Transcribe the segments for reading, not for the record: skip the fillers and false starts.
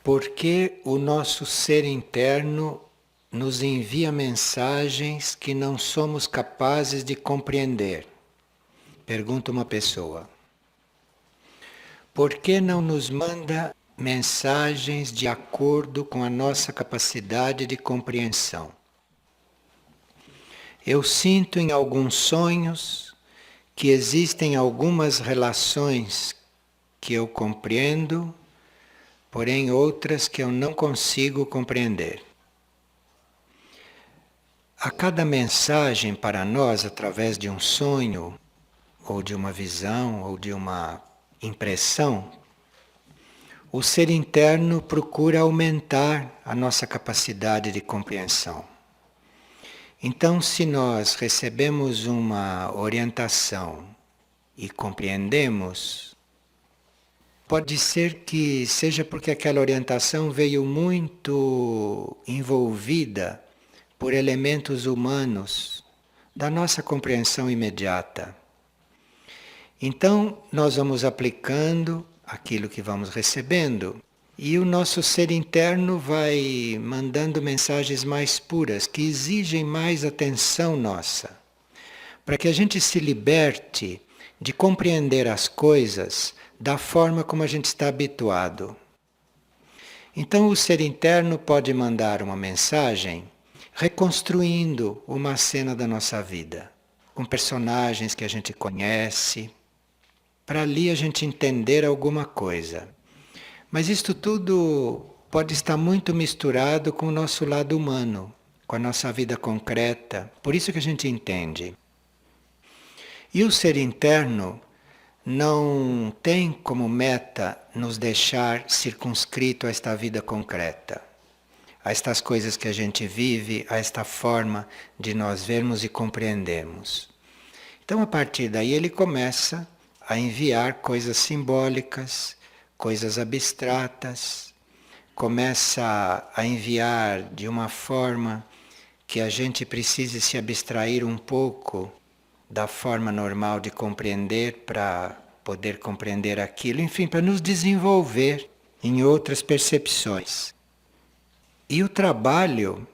Porque o nosso ser interno nos envia mensagens que não somos capazes de compreender? Pergunta uma pessoa. Por que não nos manda mensagens de acordo com a nossa capacidade de compreensão? Eu sinto em alguns sonhos que existem algumas relações que eu compreendo, porém outras que eu não consigo compreender. A cada mensagem para nós, através de um sonho, ou de uma visão, ou de uma impressão, o ser interno procura aumentar a nossa capacidade de compreensão. Então, se nós recebemos uma orientação e compreendemos, pode ser que seja porque aquela orientação veio muito envolvida por elementos humanos da nossa compreensão imediata. Então, nós vamos aplicando aquilo que vamos recebendo e o nosso ser interno vai mandando mensagens mais puras, que exigem mais atenção nossa, para que a gente se liberte de compreender as coisas da forma como a gente está habituado. Então, o ser interno pode mandar uma mensagem reconstruindo uma cena da nossa vida, com personagens que a gente conhece, para ali a gente entender alguma coisa. Mas isto tudo pode estar muito misturado com o nosso lado humano, com a nossa vida concreta, por isso que a gente entende. E o ser interno não tem como meta nos deixar circunscrito a esta vida concreta, a estas coisas que a gente vive, a esta forma de nós vermos e compreendermos. Então, a partir daí, ele começa a enviar coisas simbólicas, coisas abstratas, começa a enviar de uma forma que a gente precise se abstrair um pouco da forma normal de compreender para poder compreender aquilo, enfim, para nos desenvolver em outras percepções. E o trabalho,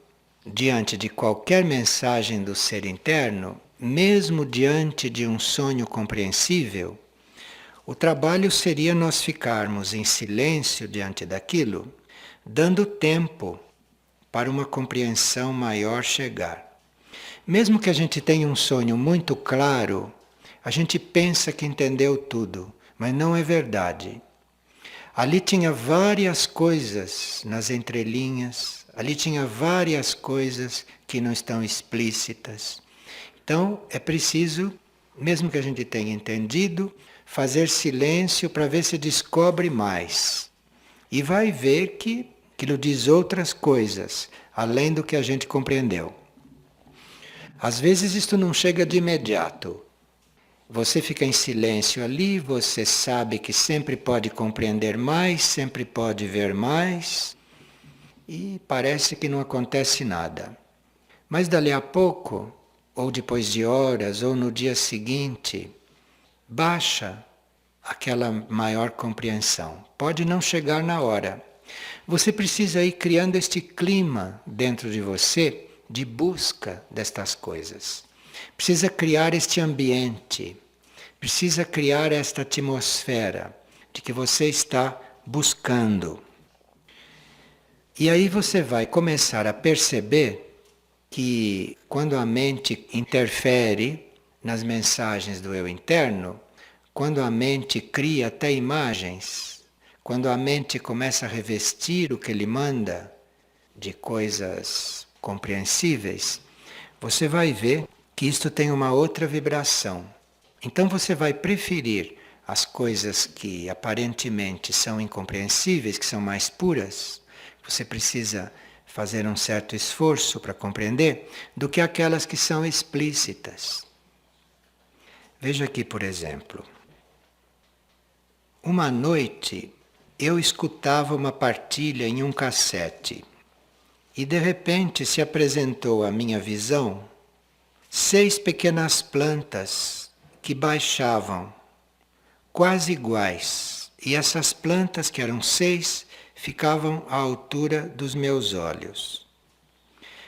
diante de qualquer mensagem do ser interno, mesmo diante de um sonho compreensível, o trabalho seria nós ficarmos em silêncio diante daquilo, dando tempo para uma compreensão maior chegar. Mesmo que a gente tenha um sonho muito claro, a gente pensa que entendeu tudo, mas não é verdade. Ali tinha várias coisas nas entrelinhas, ali tinha várias coisas que não estão explícitas. Então é preciso, mesmo que a gente tenha entendido, fazer silêncio para ver se descobre mais. E vai ver que aquilo diz outras coisas, além do que a gente compreendeu. Às vezes isto não chega de imediato. Você fica em silêncio ali, você sabe que sempre pode compreender mais, sempre pode ver mais, e parece que não acontece nada. Mas dali a pouco, ou depois de horas, ou no dia seguinte, baixa aquela maior compreensão. Pode não chegar na hora. Você precisa ir criando este clima dentro de você de busca destas coisas. Precisa criar este ambiente, precisa criar esta atmosfera de que você está buscando. E aí você vai começar a perceber que quando a mente interfere nas mensagens do eu interno, quando a mente cria até imagens, quando a mente começa a revestir o que ele manda de coisas compreensíveis, você vai ver que isto tem uma outra vibração. Então você vai preferir as coisas que aparentemente são incompreensíveis, que são mais puras, você precisa fazer um certo esforço para compreender, do que aquelas que são explícitas. Veja aqui, por exemplo. Uma noite eu escutava uma partilha em um cassete e de repente se apresentou à minha visão 6 pequenas plantas que baixavam, quase iguais. E essas plantas, que eram 6, ficavam à altura dos meus olhos.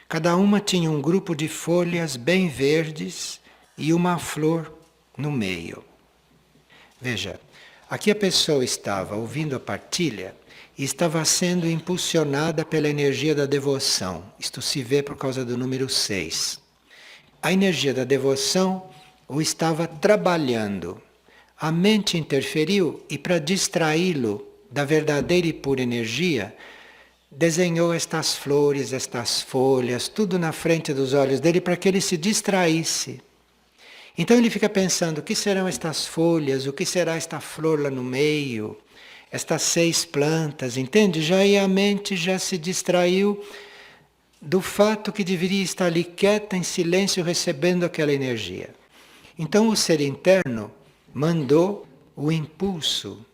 Cada uma tinha um grupo de folhas bem verdes e uma flor no meio. Veja, aqui a pessoa estava ouvindo a partilha e estava sendo impulsionada pela energia da devoção. Isto se vê por causa do número 6. A energia da devoção o estava trabalhando. A mente interferiu e, para distraí-lo da verdadeira e pura energia, desenhou estas flores, estas folhas, tudo na frente dos olhos dele para que ele se distraísse. Então ele fica pensando, o que serão estas folhas, o que será esta flor lá no meio, estas 6 plantas, entende? Já aí a mente já se distraiu do fato que deveria estar ali quieta, em silêncio, recebendo aquela energia. Então o ser interno mandou o impulso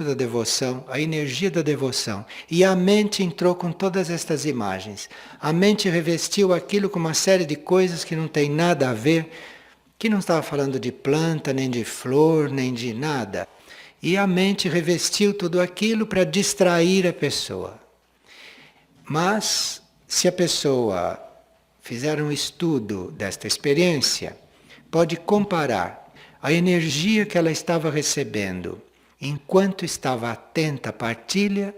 da devoção, a energia da devoção. E a mente entrou com todas estas imagens. A mente revestiu aquilo com uma série de coisas que não tem nada a ver, que não estava falando de planta, nem de flor, nem de nada. E a mente revestiu tudo aquilo para distrair a pessoa. Mas, se a pessoa fizer um estudo desta experiência, pode comparar a energia que ela estava recebendo enquanto estava atenta à partilha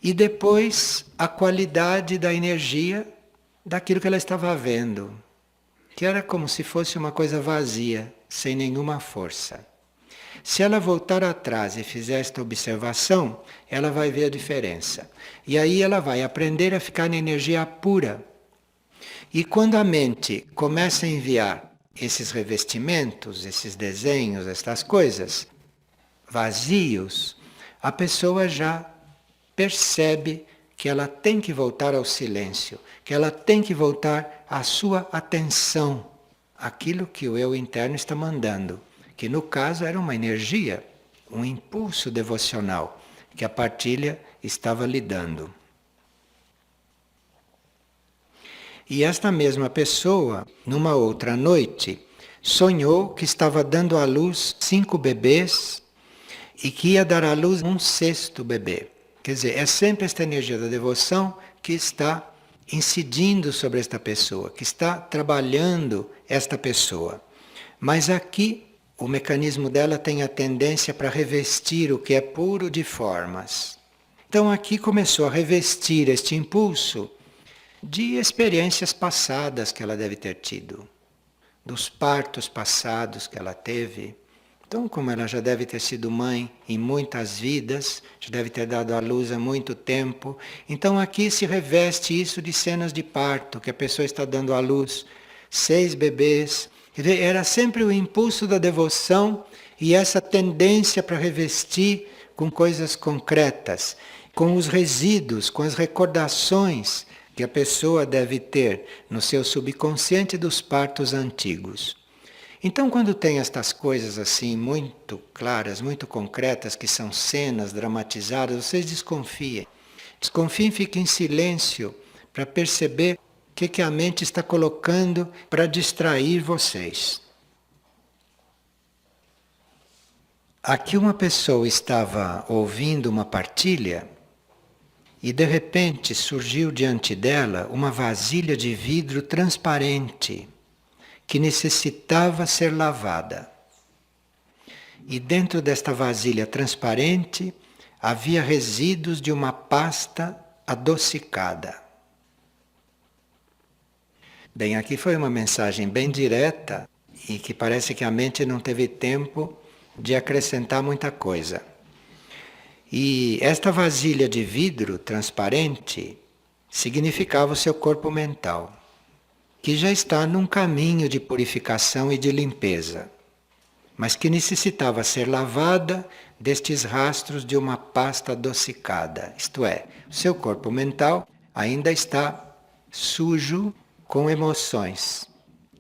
e depois a qualidade da energia daquilo que ela estava vendo, que era como se fosse uma coisa vazia, sem nenhuma força. Se ela voltar atrás e fizer esta observação, ela vai ver a diferença. E aí ela vai aprender a ficar na energia pura. E quando a mente começa a enviar esses revestimentos, esses desenhos, estas coisas vazios, a pessoa já percebe que ela tem que voltar ao silêncio, que ela tem que voltar à sua atenção, aquilo que o eu interno está mandando, que no caso era uma energia, um impulso devocional que a partilha estava lhe dando. E esta mesma pessoa, numa outra noite, sonhou que estava dando à luz 5 bebês e que ia dar à luz um 6º bebê. Quer dizer, é sempre esta energia da devoção que está incidindo sobre esta pessoa, que está trabalhando esta pessoa. Mas aqui o mecanismo dela tem a tendência para revestir o que é puro de formas. Então aqui começou a revestir este impulso de experiências passadas que ela deve ter tido, dos partos passados que ela teve. Então, como ela já deve ter sido mãe em muitas vidas, já deve ter dado à luz há muito tempo, então aqui se reveste isso de cenas de parto, que a pessoa está dando à luz 6 bebês. Quer dizer, era sempre o impulso da devoção e essa tendência para revestir com coisas concretas, com os resíduos, com as recordações que a pessoa deve ter no seu subconsciente dos partos antigos. Então, quando tem estas coisas assim muito claras, muito concretas, que são cenas dramatizadas, vocês desconfiem. Desconfiem, fiquem em silêncio para perceber o que a mente está colocando para distrair vocês. Aqui uma pessoa estava ouvindo uma partilha e de repente surgiu diante dela uma vasilha de vidro transparente que necessitava ser lavada. E dentro desta vasilha transparente havia resíduos de uma pasta adocicada. Bem, aqui foi uma mensagem bem direta e que parece que a mente não teve tempo de acrescentar muita coisa. E esta vasilha de vidro transparente significava o seu corpo mental, que já está num caminho de purificação e de limpeza, mas que necessitava ser lavada destes rastros de uma pasta adocicada. Isto é, o seu corpo mental ainda está sujo com emoções,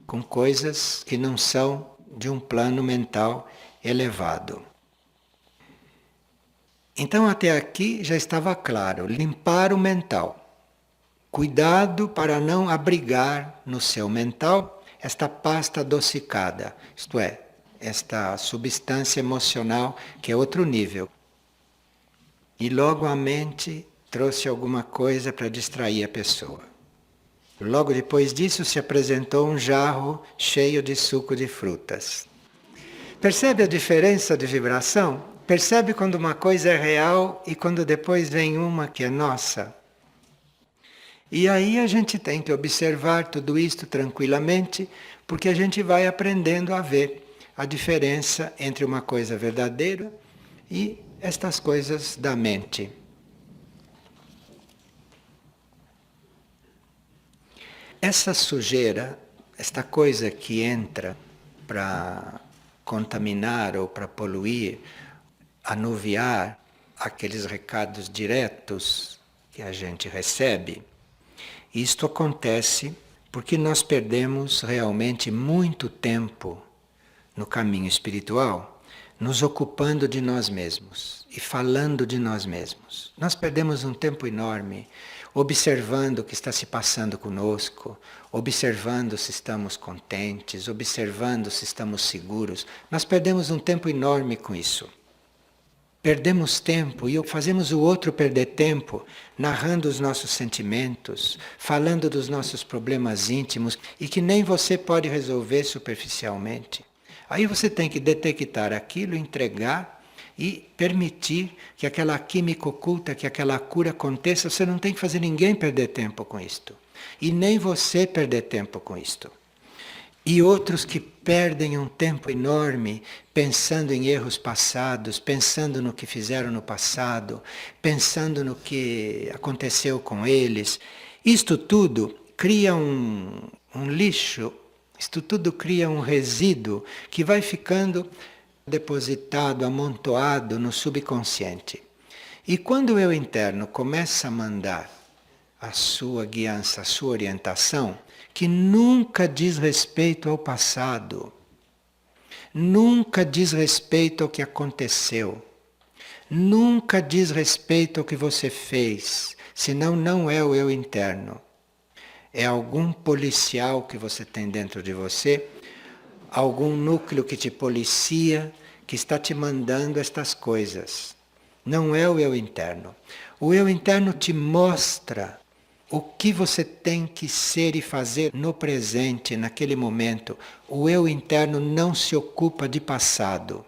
com coisas que não são de um plano mental elevado. Então até aqui já estava claro, limpar o mental. Cuidado para não abrigar no seu mental esta pasta adocicada, isto é, esta substância emocional que é outro nível. e logo a mente trouxe alguma coisa para distrair a pessoa. Logo depois disso se apresentou um jarro cheio de suco de frutas. Percebe a diferença de vibração? Percebe quando uma coisa é real e quando depois vem uma que é nossa? E aí a gente tem que observar tudo isto tranquilamente, porque a gente vai aprendendo a ver a diferença entre uma coisa verdadeira e estas coisas da mente. Essa sujeira, esta coisa que entra para contaminar ou para poluir, anuviar aqueles recados diretos que a gente recebe, isto acontece porque nós perdemos realmente muito tempo no caminho espiritual, nos ocupando de nós mesmos e falando de nós mesmos. Nós perdemos um tempo enorme observando o que está se passando conosco, observando se estamos contentes, observando se estamos seguros. Nós perdemos um tempo enorme com isso. Perdemos tempo e fazemos o outro perder tempo, narrando os nossos sentimentos, falando dos nossos problemas íntimos e que nem você pode resolver superficialmente. Aí você tem que detectar aquilo, entregar e permitir que aquela química oculta, que aquela cura aconteça. Você não tem que fazer ninguém perder tempo com isto. E nem você perder tempo com isto. E outros que perdem um tempo enorme pensando em erros passados, pensando no que fizeram no passado, pensando no que aconteceu com eles. Isto tudo cria um lixo, isto tudo cria um resíduo que vai ficando depositado, amontoado no subconsciente. E quando o eu interno começa a mandar a sua guiança, a sua orientação, que nunca diz respeito ao passado, nunca diz respeito ao que aconteceu, nunca diz respeito ao que você fez, senão não é o eu interno. É algum policial que você tem dentro de você, algum núcleo que te policia, que está te mandando estas coisas. Não é o eu interno. O eu interno te mostra o que você tem que ser e fazer no presente, naquele momento. O eu interno não se ocupa de passado.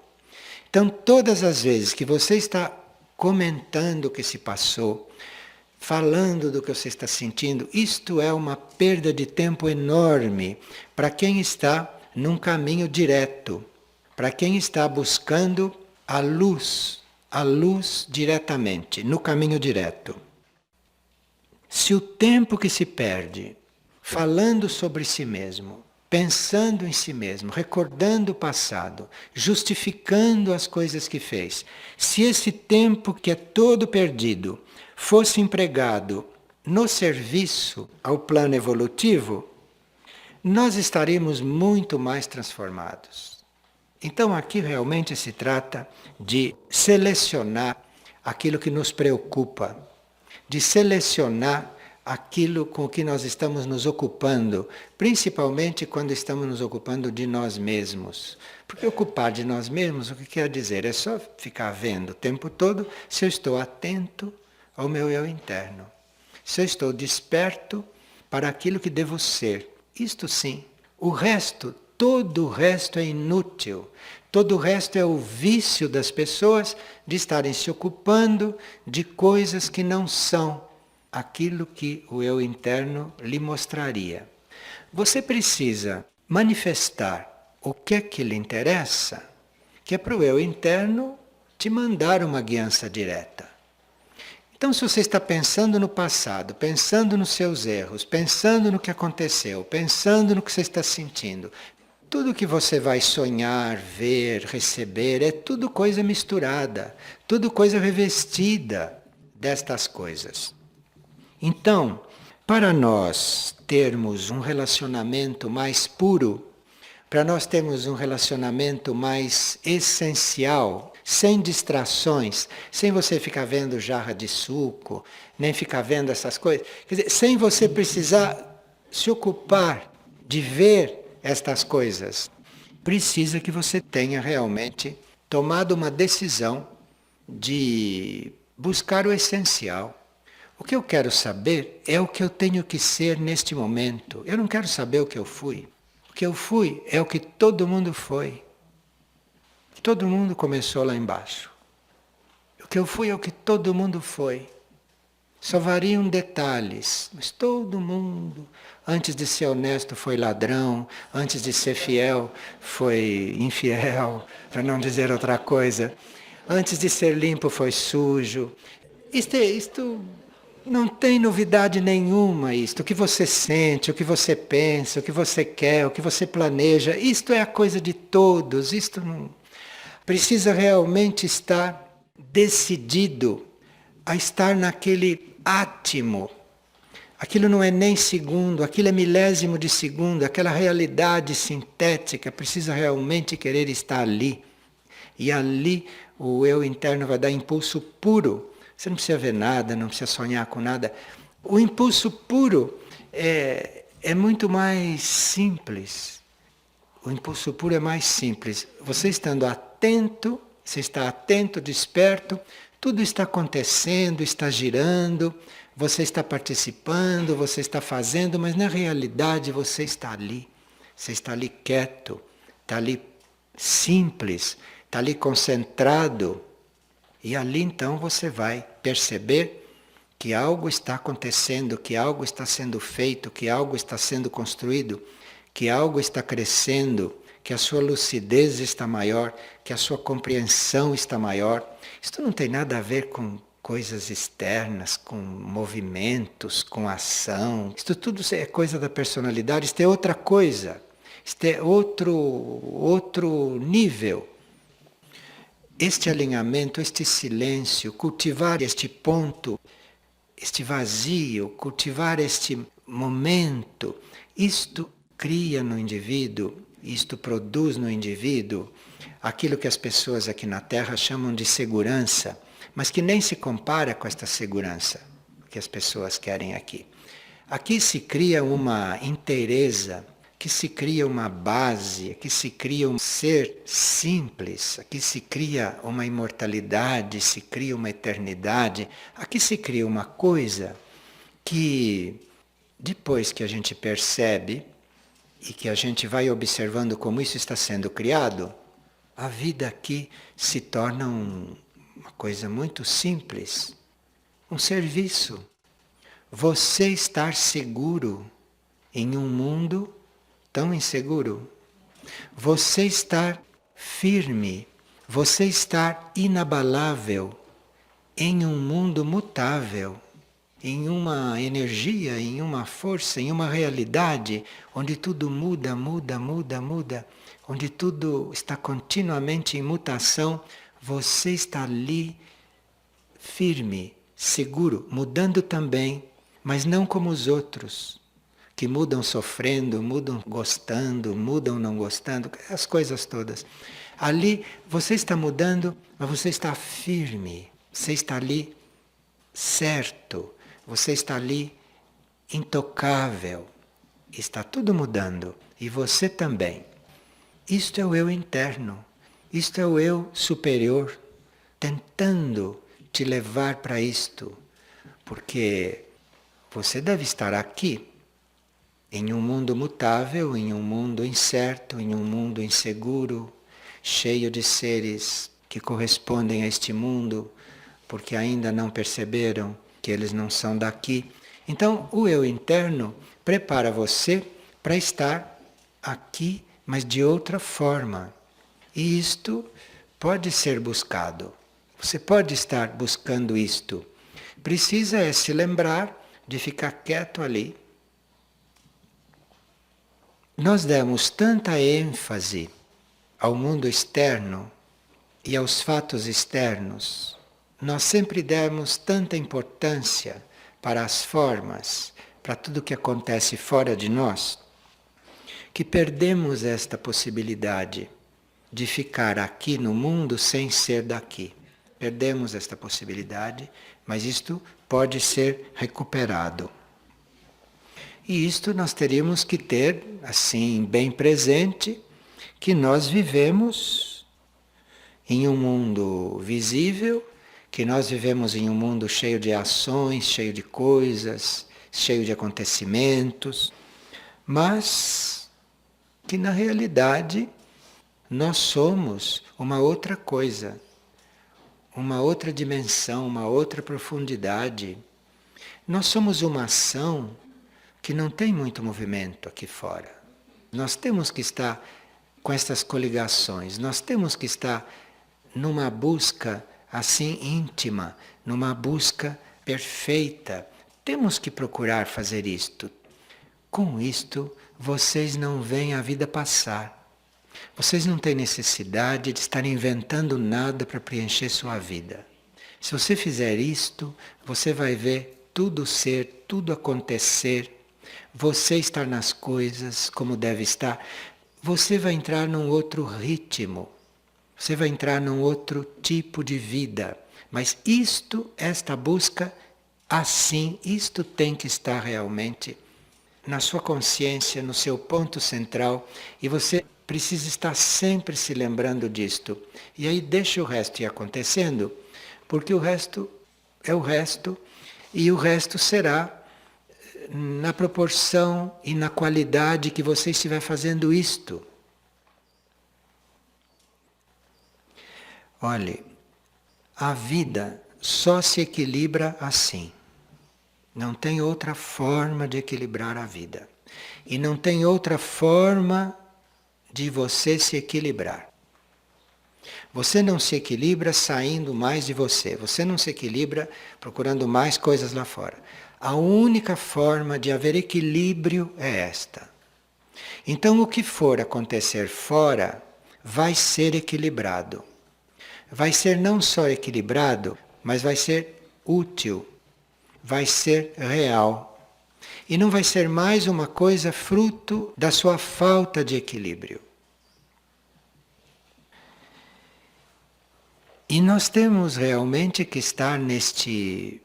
Então, todas as vezes que você está comentando o que se passou, falando do que você está sentindo, isto é uma perda de tempo enorme para quem está num caminho direto, para quem está buscando a luz diretamente, no caminho direto. Se o tempo que se perde falando sobre si mesmo, pensando em si mesmo, recordando o passado, justificando as coisas que fez, se esse tempo que é todo perdido fosse empregado no serviço ao plano evolutivo, nós estaríamos muito mais transformados. Então aqui realmente se trata de selecionar aquilo que nos preocupa, de selecionar aquilo com que nós estamos nos ocupando, principalmente quando estamos nos ocupando de nós mesmos. Porque ocupar de nós mesmos, o que quer dizer? É só ficar vendo o tempo todo se eu estou atento ao meu eu interno, se eu estou desperto para aquilo que devo ser. Isto sim. O resto, todo o resto é inútil. Todo o resto é o vício das pessoas de estarem se ocupando de coisas que não são aquilo que o eu interno lhe mostraria. Você precisa manifestar o que é que lhe interessa, que é para o eu interno te mandar uma guiança direta. Então, se você está pensando no passado, pensando nos seus erros, pensando no que aconteceu, pensando no que você está sentindo, tudo que você vai sonhar, ver, receber, é tudo coisa misturada, tudo coisa revestida destas coisas. Então, para nós termos um relacionamento mais puro, para nós termos um relacionamento mais essencial, sem distrações, sem você ficar vendo jarra de suco, nem ficar vendo essas coisas, quer dizer, sem você precisar se ocupar de ver estas coisas, precisa que você tenha realmente tomado uma decisão de buscar o essencial. O que eu quero saber é o que eu tenho que ser neste momento. Eu não quero saber o que eu fui. O que eu fui é o que todo mundo foi. Todo mundo começou lá embaixo. O que eu fui é o que todo mundo foi. Só variam detalhes, mas todo mundo, antes de ser honesto, foi ladrão, antes de ser fiel, foi infiel, para não dizer outra coisa. Antes de ser limpo, foi sujo. Isto não tem novidade nenhuma, isto. O que você sente, o que você pensa, o que você quer, o que você planeja, isto é a coisa de todos. Isto não precisa realmente estar decidido a estar naquele átimo. Aquilo não é nem segundo, aquilo é milésimo de segundo, aquela realidade sintética precisa realmente querer estar ali. E ali o eu interno vai dar impulso puro. Você não precisa ver nada, não precisa sonhar com nada. O impulso puro é muito mais simples. O impulso puro é mais simples. Você estando atento, você está atento, desperto, tudo está acontecendo, está girando, você está participando, você está fazendo, mas na realidade você está ali. Você está ali quieto, está ali simples, está ali concentrado. E ali então você vai perceber que algo está acontecendo, que algo está sendo feito, que algo está sendo construído, que algo está crescendo, que a sua lucidez está maior, que a sua compreensão está maior. Isto não tem nada a ver com coisas externas, com movimentos, com ação. Isto tudo é coisa da personalidade, isto é outra coisa. Isto é outro nível. Este alinhamento, este silêncio, cultivar este ponto, este vazio, cultivar este momento, isto cria no indivíduo, isto produz no indivíduo aquilo que as pessoas aqui na Terra chamam de segurança, mas que nem se compara com esta segurança que as pessoas querem aqui. Aqui se cria uma inteireza, aqui se cria uma base, aqui se cria um ser simples, aqui se cria uma imortalidade, se cria uma eternidade, aqui se cria uma coisa que depois que a gente percebe e que a gente vai observando como isso está sendo criado, a vida aqui se torna uma coisa muito simples, um serviço. Você estar seguro em um mundo tão inseguro. Você estar firme, você estar inabalável em um mundo mutável, em uma energia, em uma força, em uma realidade onde tudo muda, muda, muda, muda, onde tudo está continuamente em mutação, você está ali firme, seguro, mudando também, mas não como os outros, que mudam sofrendo, mudam gostando, mudam não gostando, as coisas todas. Ali você está mudando, mas você está firme, você está ali certo, você está ali intocável. Está tudo mudando e você também. Isto é o eu interno, isto é o eu superior, tentando te levar para isto, porque você deve estar aqui em um mundo mutável, em um mundo incerto, em um mundo inseguro, cheio de seres que correspondem a este mundo, porque ainda não perceberam que eles não são daqui. Então, o eu interno prepara você para estar aqui, mas de outra forma. E isto pode ser buscado. Você pode estar buscando isto. Precisa é se lembrar de ficar quieto ali. Nós demos tanta ênfase ao mundo externo e aos fatos externos. Nós sempre demos tanta importância para as formas, para tudo que acontece fora de nós, que perdemos esta possibilidade de ficar aqui no mundo sem ser daqui. Perdemos esta possibilidade, mas isto pode ser recuperado. E isto nós teríamos que ter, assim, bem presente, que nós vivemos em um mundo visível, que nós vivemos em um mundo cheio de ações, cheio de coisas, cheio de acontecimentos, mas que na realidade nós somos uma outra coisa, uma outra dimensão, uma outra profundidade. Nós somos uma ação que não tem muito movimento aqui fora. Nós temos que estar com essas coligações, nós temos que estar numa busca assim íntima, numa busca perfeita. Temos que procurar fazer isto. Com isto, vocês não veem a vida passar. Vocês não têm necessidade de estar inventando nada para preencher sua vida. Se você fizer isto, você vai ver tudo ser, tudo acontecer, você estar nas coisas como deve estar. Você vai entrar num outro ritmo, você vai entrar num outro tipo de vida. Mas esta busca, assim, isto tem que estar realmente na sua consciência, no seu ponto central, e você precisa estar sempre se lembrando disto. E aí deixa o resto ir acontecendo, porque o resto é o resto, e o resto será na proporção e na qualidade que você estiver fazendo isto. Olhe, a vida só se equilibra assim. Não tem outra forma de equilibrar a vida. E não tem outra forma de você se equilibrar. Você não se equilibra saindo mais de você. Você não se equilibra procurando mais coisas lá fora. A única forma de haver equilíbrio é esta. Então o que for acontecer fora vai ser equilibrado. Vai ser não só equilibrado, mas vai ser útil. Vai ser real. E não vai ser mais uma coisa fruto da sua falta de equilíbrio. E nós temos realmente que estar neste...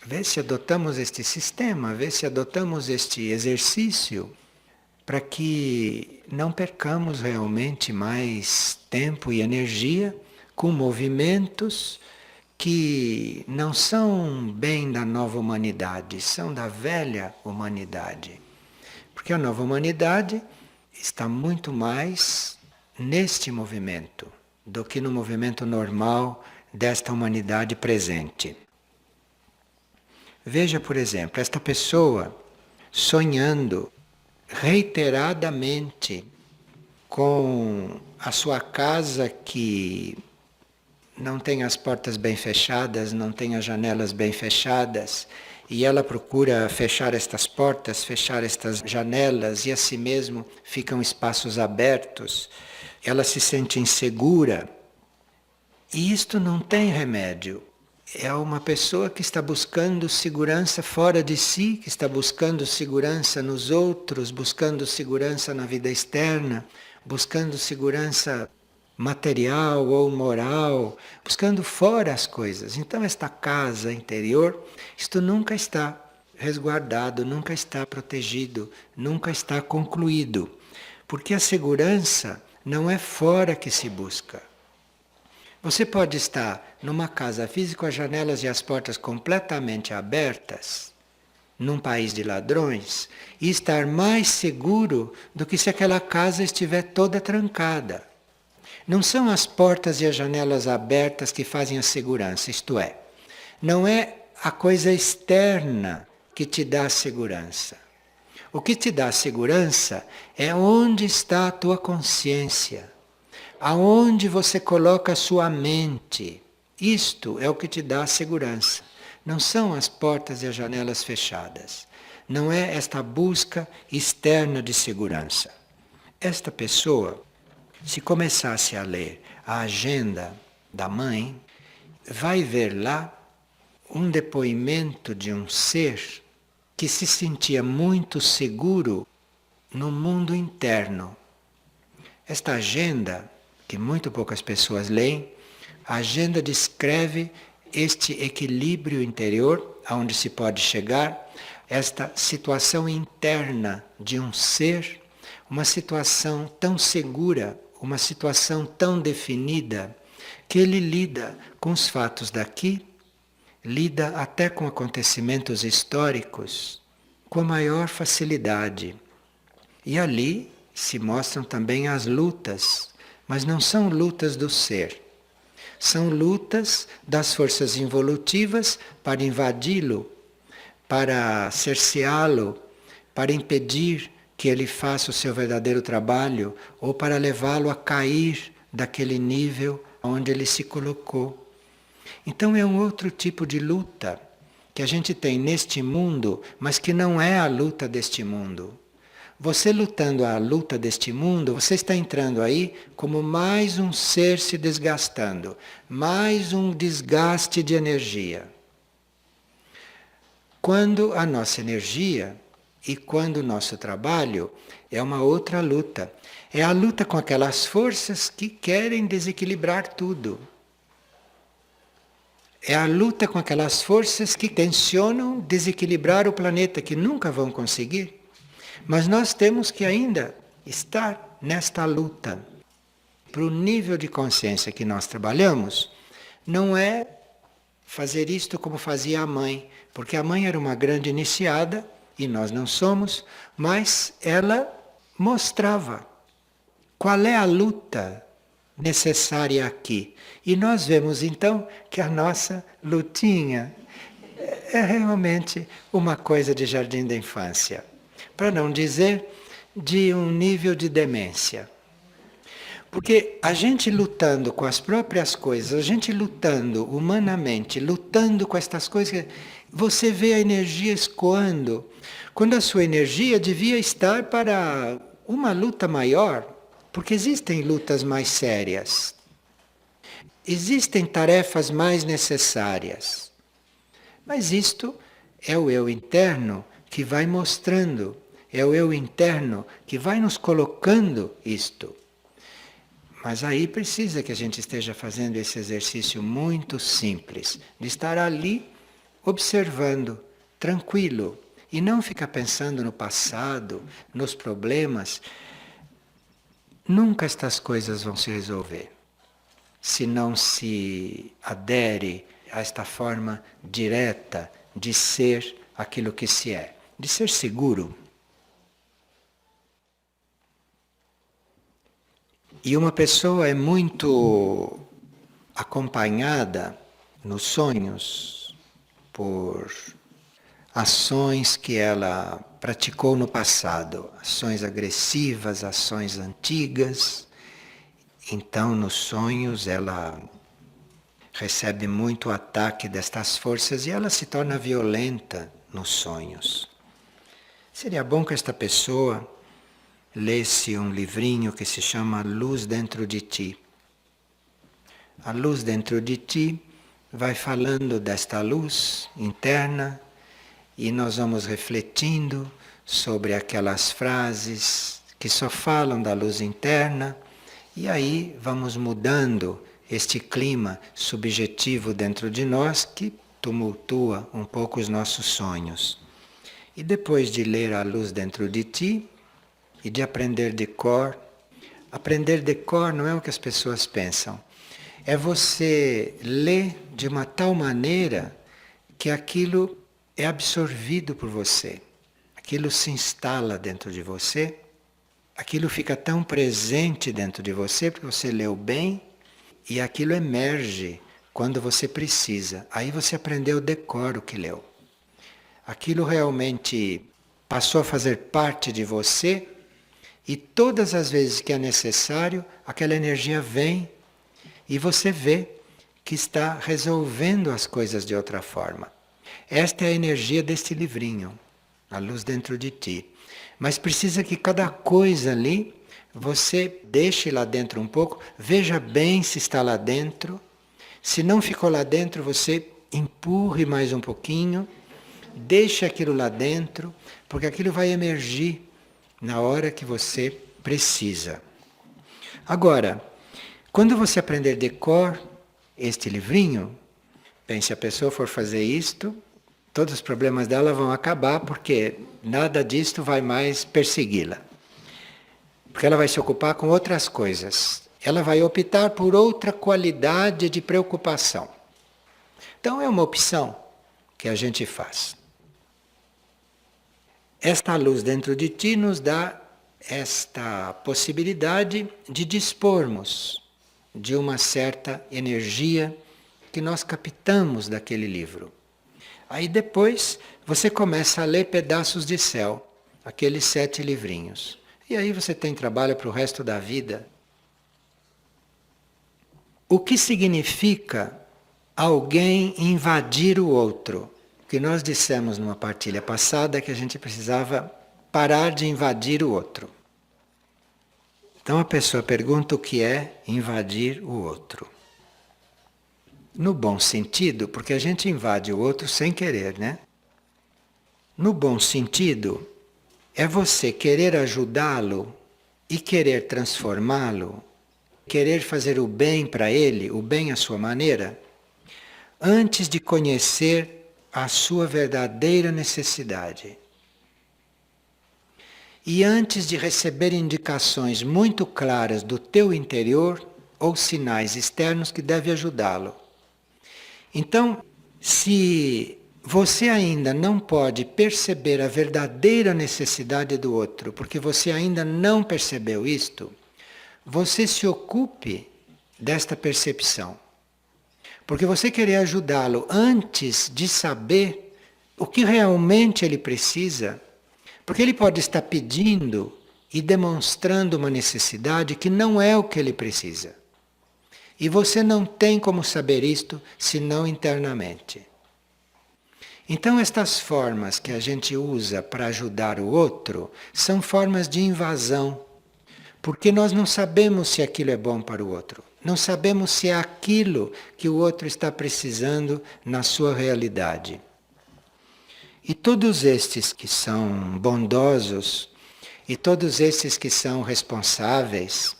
ver se adotamos este sistema, ver se adotamos este exercício, para que não percamos realmente mais tempo e energia com movimentos que não são bem da nova humanidade, são da velha humanidade. Porque a nova humanidade está muito mais neste movimento do que no movimento normal desta humanidade presente. Veja, por exemplo, esta pessoa sonhando reiteradamente com a sua casa que não tem as portas bem fechadas, não tem as janelas bem fechadas, e ela procura fechar estas portas, fechar estas janelas, e assim mesmo ficam espaços abertos. Ela se sente insegura. E isto não tem remédio. É uma pessoa que está buscando segurança fora de si, que está buscando segurança nos outros, buscando segurança na vida externa, buscando segurança material ou moral, buscando fora as coisas. Então esta casa interior, isto nunca está resguardado, nunca está protegido, nunca está concluído. Porque a segurança não é fora que se busca. Você pode estar numa casa física com as janelas e as portas completamente abertas, num país de ladrões, e estar mais seguro do que se aquela casa estiver toda trancada. Não são as portas e as janelas abertas que fazem a segurança, isto é, não é a coisa externa que te dá a segurança. O que te dá a segurança é onde está a tua consciência, aonde você coloca a sua mente. Isto é o que te dá a segurança. Não são as portas e as janelas fechadas. Não é esta busca externa de segurança. Esta pessoa, se começasse a ler a agenda da mãe, vai ver lá um depoimento de um ser que se sentia muito seguro no mundo interno. Esta agenda, que muito poucas pessoas leem, a agenda descreve este equilíbrio interior, aonde se pode chegar, esta situação interna de um ser, uma situação tão segura, uma situação tão definida, que ele lida com os fatos daqui, lida até com acontecimentos históricos com a maior facilidade. E ali se mostram também as lutas, mas não são lutas do ser. São lutas das forças involutivas para invadi-lo, para cerceá-lo, para impedir que ele faça o seu verdadeiro trabalho ou para levá-lo a cair daquele nível onde ele se colocou. Então é um outro tipo de luta que a gente tem neste mundo, mas que não é a luta deste mundo. Você lutando a luta deste mundo, você está entrando aí como mais um ser se desgastando, mais um desgaste de energia. Quando a nossa energia e quando o nosso trabalho é uma outra luta. É a luta com aquelas forças que querem desequilibrar tudo. É a luta com aquelas forças que tensionam desequilibrar o planeta, que nunca vão conseguir. Mas nós temos que ainda estar nesta luta. Para o nível de consciência que nós trabalhamos, não é fazer isto como fazia a mãe, porque a mãe era uma grande iniciada, e nós não somos, mas ela mostrava qual é a luta necessária aqui. E nós vemos então que a nossa lutinha é realmente uma coisa de jardim da infância, para não dizer de um nível de demência. Porque a gente lutando com as próprias coisas, a gente lutando humanamente, lutando com estas coisas, você vê a energia escoando, quando a sua energia devia estar para uma luta maior, porque existem lutas mais sérias, existem tarefas mais necessárias. Mas isto é o eu interno que vai mostrando, é o eu interno que vai nos colocando isto. Mas aí precisa que a gente esteja fazendo esse exercício muito simples, de estar ali observando, tranquilo, e não ficar pensando no passado, nos problemas. Nunca estas coisas vão se resolver se não se adere a esta forma direta de ser aquilo que se é, de ser seguro. E uma pessoa é muito acompanhada nos sonhos por ações que ela praticou no passado, ações agressivas, ações antigas. Então, nos sonhos, ela recebe muito ataque destas forças e ela se torna violenta nos sonhos. Seria bom que esta pessoa lesse um livrinho que se chama Luz Dentro de Ti. A luz dentro de ti vai falando desta luz interna e nós vamos refletindo sobre aquelas frases que só falam da luz interna e aí vamos mudando este clima subjetivo dentro de nós que tumultua um pouco os nossos sonhos. E depois de ler a luz dentro de ti e de aprender de cor não é o que as pessoas pensam. É você ler de uma tal maneira que aquilo é absorvido por você. Aquilo se instala dentro de você. Aquilo fica tão presente dentro de você porque você leu bem e aquilo emerge quando você precisa. Aí você aprendeu de cor o que leu. Aquilo realmente passou a fazer parte de você e todas as vezes que é necessário, aquela energia vem e você vê que está resolvendo as coisas de outra forma. Esta é a energia deste livrinho, A Luz Dentro de Ti. Mas precisa que cada coisa ali, você deixe lá dentro um pouco, veja bem se está lá dentro. Se não ficou lá dentro, você empurre mais um pouquinho, deixe aquilo lá dentro, porque aquilo vai emergir na hora que você precisa. Agora, quando você aprender de cor este livrinho, bem, se a pessoa for fazer isto, todos os problemas dela vão acabar, porque nada disto vai mais persegui-la. Porque ela vai se ocupar com outras coisas. ela vai optar por outra qualidade de preocupação. Então é uma opção que a gente faz. Esta luz dentro de ti nos dá esta possibilidade de dispormos de uma certa energia que nós captamos daquele livro. Aí depois você começa a ler Pedaços de Céu, aqueles 7 livrinhos. E aí você tem trabalho para o resto da vida. O que significa alguém invadir o outro? O que nós dissemos numa partilha passada é que a gente precisava parar de invadir o outro. Então a pessoa pergunta o que é invadir o outro. No bom sentido, porque a gente invade o outro sem querer, né? No bom sentido, é você querer ajudá-lo e querer transformá-lo, querer fazer o bem para ele, o bem à sua maneira, antes de conhecer a sua verdadeira necessidade. E antes de receber indicações muito claras do teu interior ou sinais externos que devem ajudá-lo. Então, se você ainda não pode perceber a verdadeira necessidade do outro, porque você ainda não percebeu isto, você se ocupe desta percepção. Porque você querer ajudá-lo antes de saber o que realmente ele precisa, porque ele pode estar pedindo e demonstrando uma necessidade que não é o que ele precisa. E você não tem como saber isto senão internamente. Então estas formas que a gente usa para ajudar o outro são formas de invasão. Porque nós não sabemos se aquilo é bom para o outro. Não sabemos se é aquilo que o outro está precisando na sua realidade. E todos estes que são bondosos, e todos estes que são responsáveis,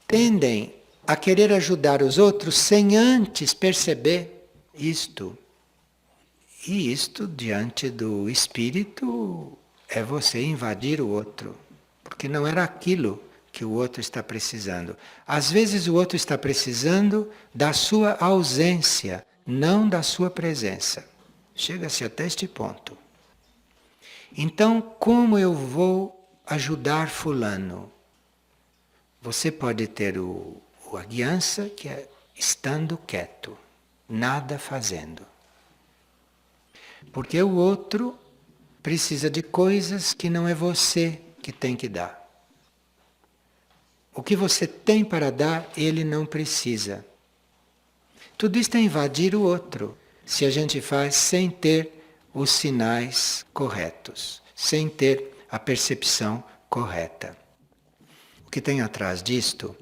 tendem a querer ajudar os outros sem antes perceber isto. E isto, diante do espírito, é você invadir o outro. Porque não era aquilo que o outro está precisando. Às vezes o outro está precisando da sua ausência, não da sua presença. Chega-se até este ponto. Então, como eu vou ajudar fulano? Você pode ter a guiança, que é estando quieto, nada fazendo. Porque o outro precisa de coisas que não é você que tem que dar. O que você tem para dar, ele não precisa. Tudo isso é invadir o outro, se a gente faz sem ter os sinais corretos, sem ter a percepção correta. O que tem atrás disto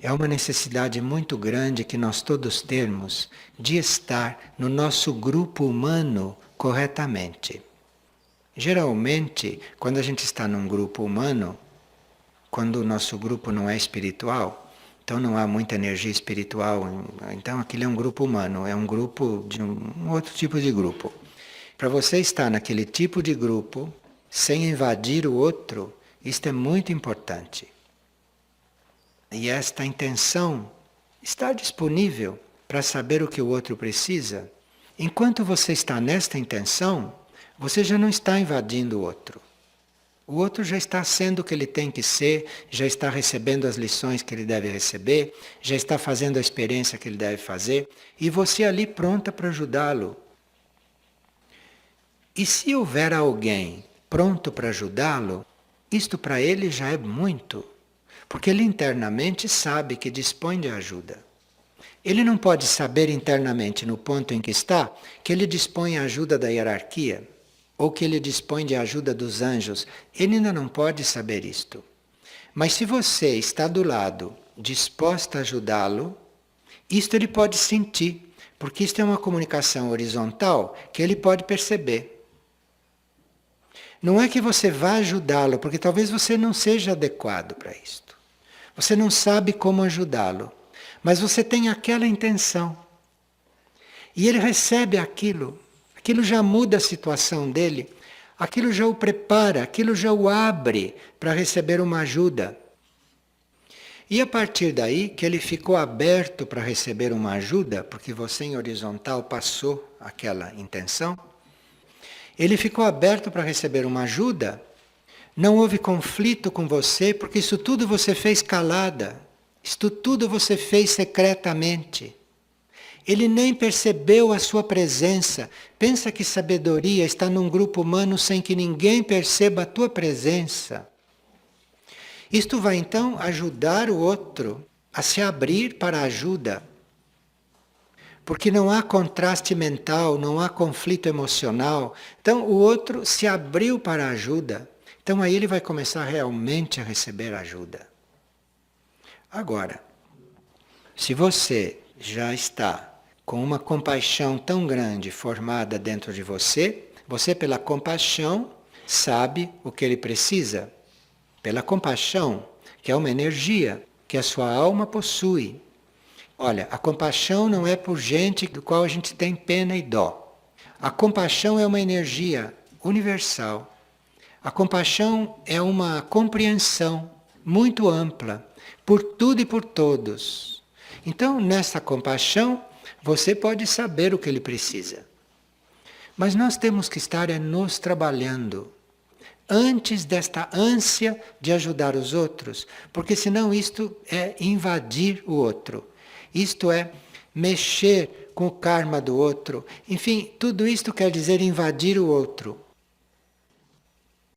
é uma necessidade muito grande que nós todos temos de estar no nosso grupo humano corretamente. Geralmente, quando a gente está num grupo humano, quando o nosso grupo não é espiritual, então não há muita energia espiritual, então aquilo é um grupo humano, é um grupo de um outro tipo de grupo. Para você estar naquele tipo de grupo, sem invadir o outro, isto é muito importante. E esta intenção está disponível para saber o que o outro precisa. Enquanto você está nesta intenção, você já não está invadindo o outro. O outro já está sendo o que ele tem que ser, já está recebendo as lições que ele deve receber, já está fazendo a experiência que ele deve fazer, e você ali pronta para ajudá-lo. E se houver alguém pronto para ajudá-lo, isto para ele já é muito, porque ele internamente sabe que dispõe de ajuda. Ele não pode saber internamente, no ponto em que está, que ele dispõe de ajuda da hierarquia, ou que ele dispõe de ajuda dos anjos. Ele ainda não pode saber isto. Mas se você está do lado, disposta a ajudá-lo, isto ele pode sentir, porque isto é uma comunicação horizontal que ele pode perceber. Não é que você vá ajudá-lo, porque talvez você não seja adequado para isto. Você não sabe como ajudá-lo, mas você tem aquela intenção. E ele recebe aquilo. Aquilo já muda a situação dele, aquilo já o prepara, aquilo já o abre para receber uma ajuda. E a partir daí que ele ficou aberto para receber uma ajuda, porque você em horizontal passou aquela intenção, ele ficou aberto para receber uma ajuda, não houve conflito com você, porque isso tudo você fez calada, isto tudo você fez secretamente. Ele nem percebeu a sua presença. Pensa que sabedoria está num grupo humano sem que ninguém perceba a tua presença. Isto vai então ajudar o outro a se abrir para a ajuda. Porque não há contraste mental, não há conflito emocional. Então o outro se abriu para a ajuda. Então aí ele vai começar realmente a receber ajuda. Agora, se você já está com uma compaixão tão grande formada dentro de você, você pela compaixão sabe o que ele precisa. Pela compaixão, que é uma energia que a sua alma possui. Olha, a compaixão não é por gente do qual a gente tem pena e dó. A compaixão é uma energia universal. A compaixão é uma compreensão muito ampla por tudo e por todos. Então, nessa compaixão, você pode saber o que ele precisa. Mas nós temos que estar nos trabalhando antes desta ânsia de ajudar os outros, porque senão isto é invadir o outro. Isto é mexer com o karma do outro. Enfim, tudo isto quer dizer invadir o outro.